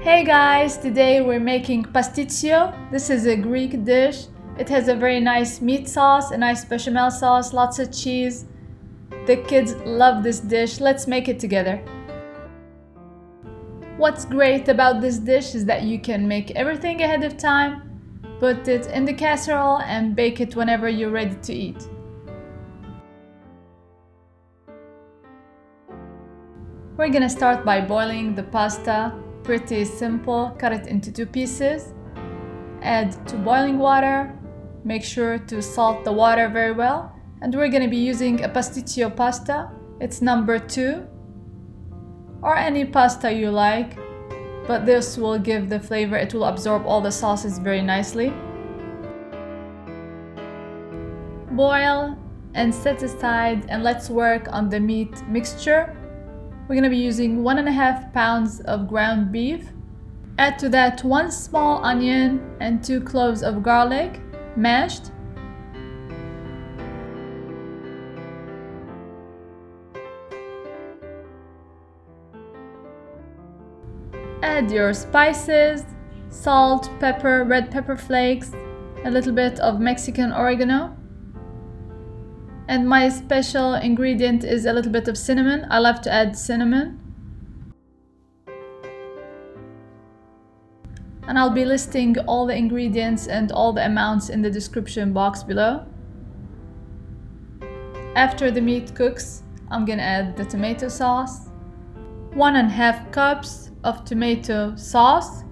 Hey guys, today we're making pastitsio. This is a Greek dish. It has a very nice meat sauce, a nice bechamel sauce, lots of cheese. The kids love this dish. Let's make it together. What's great about this dish is that you can make everything ahead of time, put it in the casserole and bake it whenever you're ready to eat. We're gonna start by boiling the pasta. Pretty simple. Cut it into 2 pieces. Add to boiling water. Make sure to salt the water very well. And we're gonna be using a pastitsio pasta. It's number 2. Or any pasta you like. But this will give the flavor. It will absorb all the sauces very nicely. Boil and set aside, and let's work on the meat mixture. We're going to be using 1.5 pounds of ground beef. Add to that 1 small onion and 2 cloves of garlic, mashed. Add your spices, salt, pepper, red pepper flakes, a little bit of Mexican oregano. And my special ingredient is a little bit of cinnamon. I love to add cinnamon. And I'll be listing all the ingredients and all the amounts in the description box below. After the meat cooks, I'm gonna add the tomato sauce. 1.5 cups of tomato sauce.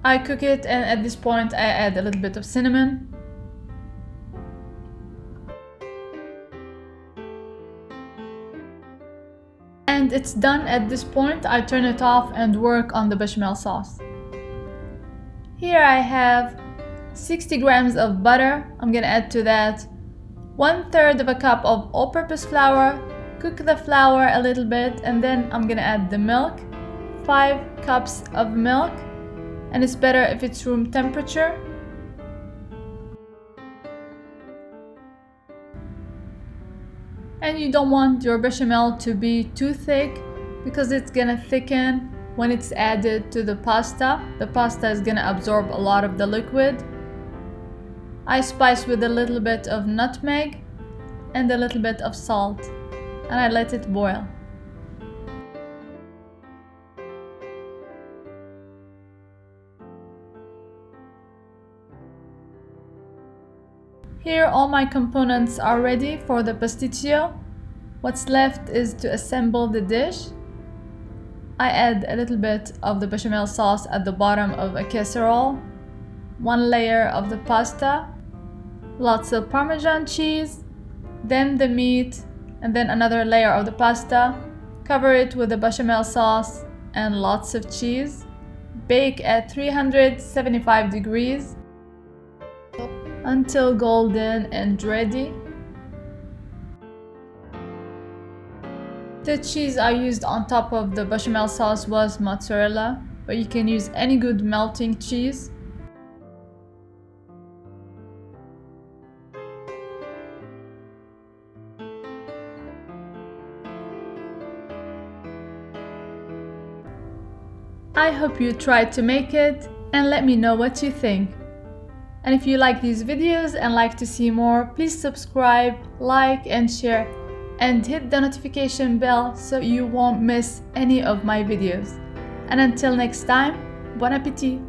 I cook it, and at this point I add a little bit of cinnamon. And it's done at this point. I turn it off and work on the bechamel sauce. Here I have 60 grams of butter. I'm gonna add to that 1/3 of a cup of all-purpose flour. Cook the flour a little bit, and then I'm gonna add the milk. 5 cups of milk. And it's better if it's room temperature. And you don't want your bechamel to be too thick because it's gonna thicken when it's added to the pasta. The pasta is gonna absorb a lot of the liquid. I spice with a little bit of nutmeg and a little bit of salt, and I let it boil. Here all my components are ready for the pastitsio. What's left is to assemble the dish. I add a little bit of the bechamel sauce at the bottom of a casserole, 1 layer of the pasta, lots of Parmesan cheese, then the meat, and then another layer of the pasta. Cover it with the bechamel sauce and lots of cheese. Bake at 375 degrees. Until golden and ready. The cheese I used on top of the bechamel sauce was mozzarella, but you can use any good melting cheese. I hope you try to make it and let me know what you think. And if you like these videos and like to see more, please subscribe, like and share, and hit the notification bell so you won't miss any of my videos. And until next time, bon appétit!